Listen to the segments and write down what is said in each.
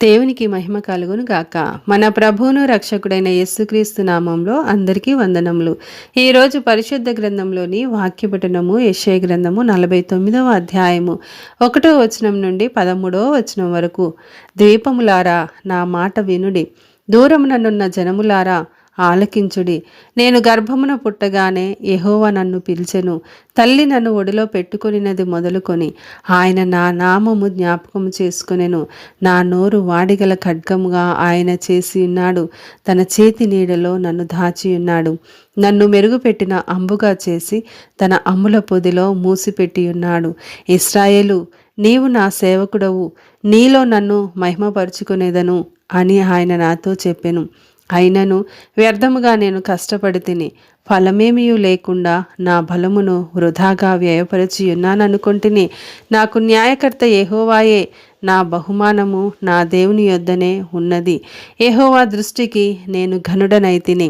దేవునికి మహిమ కలుగును గాక. మన ప్రభువును రక్షకుడైన యేసుక్రీస్తు నామంలో అందరికీ వందనములు. ఈరోజు పరిశుద్ధ గ్రంథంలోని వాక్య పఠనము యెషయా గ్రంథము 49వ అధ్యాయము 1వ వచనం నుండి 13వ వచనం వరకు. ద్వీపములారా నా మాట వినుడి, దూరముననున్న జనములారా ఆలకించుడి. నేను గర్భమున పుట్టగానే యెహోవా నన్ను పిలిచెను. తల్లి నన్ను ఒడిలో పెట్టుకొనినది మొదలుకొని ఆయన నా నామము జ్ఞాపకము చేసుకొనెను. నా నోరు వాడిగల ఖడ్గముగా ఆయన చేసి ఉన్నాడు. తన చేతి నీడలో నన్ను దాచి ఉన్నాడు. నన్ను మెరుగుపెట్టిన అంబుగా చేసి తన అమ్ముల పొదిలో మూసిపెట్టి ఉన్నాడు. ఇశ్రాయేలు, నీవు నా సేవకుడవు, నీలో నన్ను మహిమపరుచుకునేదను అని ఆయన నాతో చెప్పెను. అయినను వ్యర్థముగా నేను కష్టపడి తిని ఫలమేమియూ లేకుండా నా బలమును వృధాగా వ్యయపరిచి ఉన్నాననుకొంటిని. నాకు న్యాయకర్త యెహోవాయే, నా బహుమానము నా దేవుని యొద్దనే ఉన్నది. యెహోవా దృష్టికి నేను ఘనుడనైతిని.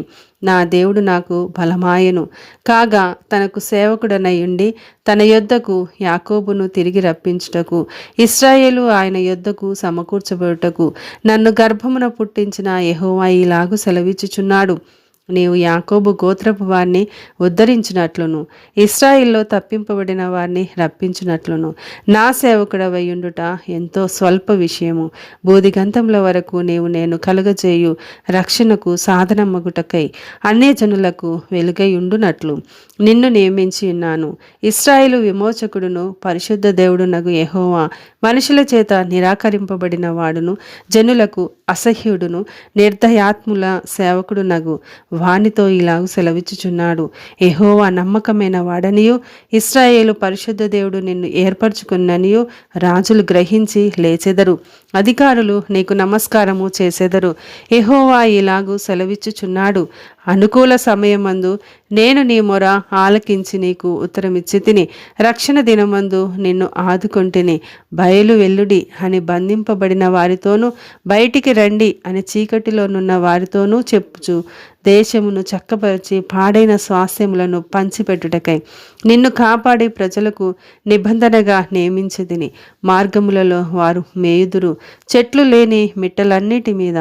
నా దేవుడు నాకు బలమాయను. కాగా తనకు సేవకుడనయుండి తన యొద్దకు యాకోబును తిరిగి రప్పించుటకు, ఇశ్రాయేలు ఆయన యొద్దకు సమకూర్చబడుటకు నన్ను గర్భమున పుట్టించిన యెహోవా ఇలాగు సెలవిచ్చుచున్నాడు. నీవు యాకోబు గోత్రపు వారిని ఉద్ధరించినట్లును, ఇశ్రాయిల్లో తప్పింపబడిన వారిని రప్పించినట్లును నా సేవకుడవైయుండుట ఎంతో స్వల్ప విషయము. బూదిగంతముల వరకు నేను కలుగజేయు రక్షణకు సాధనమగుటకై అన్యజనులకు వెలుగై ఉండునట్లు నిన్ను నియమించి ఉన్నాను. ఇశ్రాయేలు విమోచకుడును పరిశుద్ధ దేవుడునగు యెహోవా మనుషుల చేత నిరాకరింపబడిన వాడును, జనులకు అసహ్యుడును, నిర్దయాత్ముల సేవకుడునగు వానితో ఇలాగు సెలవిచ్చుచున్నాడు. యెహోవా నమ్మకమైన వాడనియు, ఇశ్రాయేలు పరిశుద్ధ దేవుడు నిన్ను ఏర్పరచుకున్ననియు రాజులు గ్రహించి లేచెదరు, అధికారులు నీకు నమస్కారము చేసెదరు. యెహోవా ఇలాగు సెలవిచ్చుచున్నాడు. అనుకూల సమయమందు నేను నీ మొర ఆలకించి నీకు ఉత్తరమిచ్చి తిని, రక్షణ దినమందు నిన్ను ఆదుకొంటిని. బయలు వెల్లుడి అని బంధింపబడిన వారితోనూ, బయటికి రండి అని చీకటిలోనున్న వారితోనూ చెప్పుచు దేశమును చక్కపరిచి పాడైన స్వాస్థ్యములను పంచిపెట్టుటకై నిన్ను కాపాడి ప్రజలకు నిబంధనగా నియమించితిని. మార్గములలో వారు మేయుదురు, చెట్లు లేని మిట్టలన్నిటి మీద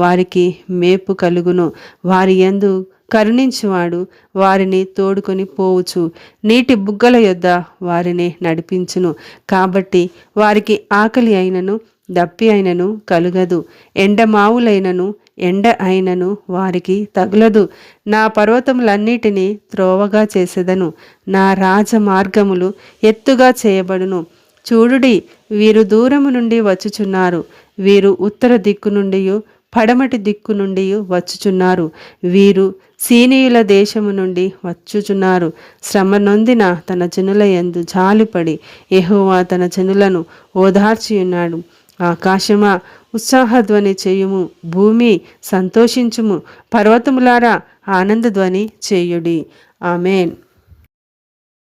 వారికి మేపు కలుగును. వారి యందు కరుణించువాడు వారిని తోడుకొని పోవచ్చు, నీటి బుగ్గల యొద్ద వారిని నడిపించును. కాబట్టి వారికి ఆకలి అయినను దప్పి అయినను కలుగదు, ఎండమావులైనను ఎండ అయినను వారికి తగులదు. నా పర్వతములన్నిటినీ త్రోవగా చేసేదను, నా రాజమార్గములు ఎత్తుగా చేయబడును. చూడుడి, వీరు దూరము నుండి వచ్చుచున్నారు, వీరు ఉత్తర దిక్కు నుండి పడమటి దిక్కు నుండి వచ్చుచున్నారు, వీరు సీనీయుల దేశము నుండి వచ్చుచున్నారు. శ్రమ నొందిన తన జనుల యందు జాలిపడి యెహోవా తన జనులను ఓదార్చియున్నాడు. ఆకాశమా ఉత్సాహధ్వని చేయుము, భూమి సంతోషించుము, పర్వతములారా ఆనందధ్వని చేయుడి. ఆమేన్.